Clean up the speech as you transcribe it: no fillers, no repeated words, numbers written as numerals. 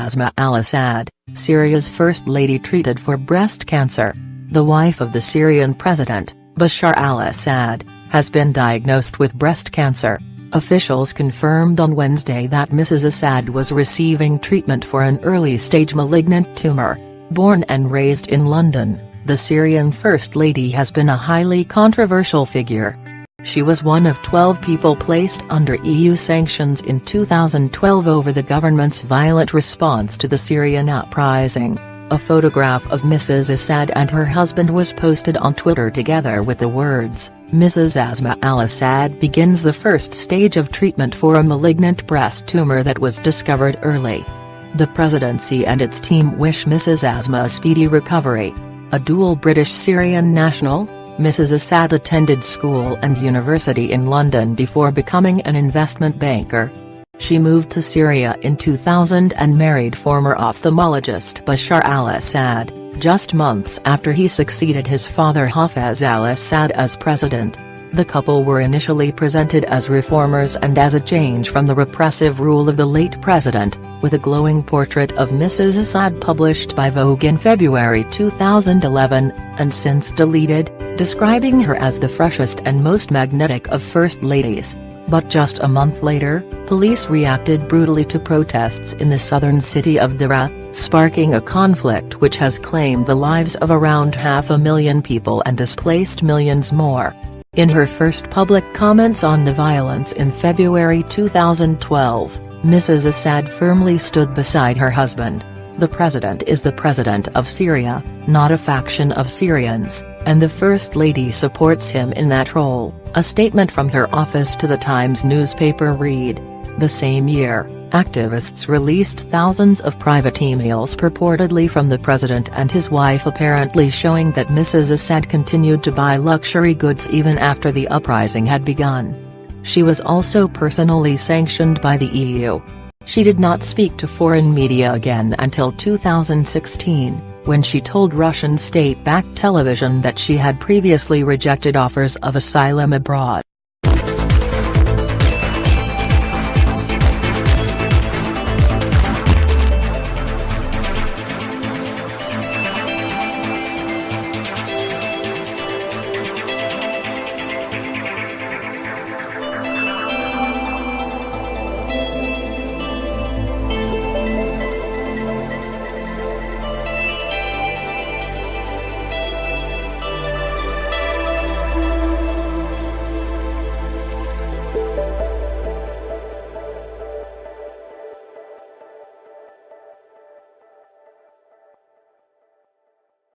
Asma al-Assad, Syria's first lady, treated for breast cancer. The wife of the Syrian president, Bashar al-Assad, has been diagnosed with breast cancer. Officials confirmed on Wednesday that Mrs. Assad was receiving treatment for an early-stage malignant tumor. Born and raised in London, the Syrian First Lady has been a highly controversial figure. She was one of 12 people placed under EU sanctions in 2012 over the government's violent response to the Syrian uprising. A photograph of Mrs. Assad and her husband was posted on Twitter together with the words, "Mrs. Asma al-Assad begins the first stage of treatment for a malignant breast tumor that was discovered early." The presidency and its team wish Mrs. Asma a speedy recovery. A dual British-Syrian national, Mrs. Assad attended school and university in London before becoming an investment banker. She moved to Syria in 2000 and married former ophthalmologist Bashar al-Assad, just months after he succeeded his father Hafez al-Assad as president. The couple were initially presented as reformers and as a change from the repressive rule of the late president, with a glowing portrait of Mrs. Assad published by Vogue in February 2011, and since deleted, describing her as the freshest and most magnetic of first ladies. But just a month later, police reacted brutally to protests in the southern city of Daraa, sparking a conflict which has claimed the lives of around 500,000 people and displaced millions more. In her first public comments on the violence in February 2012, Mrs. Assad firmly stood beside her husband. "The president is the president of Syria, not a faction of Syrians, and the First Lady supports him in that role," a statement from her office to the Times newspaper read. The same year, activists released thousands of private emails purportedly from the president and his wife, apparently showing that Mrs. Assad continued to buy luxury goods even after the uprising had begun. She was also personally sanctioned by the EU. She did not speak to foreign media again until 2016, when she told Russian state-backed television that she had previously rejected offers of asylum abroad.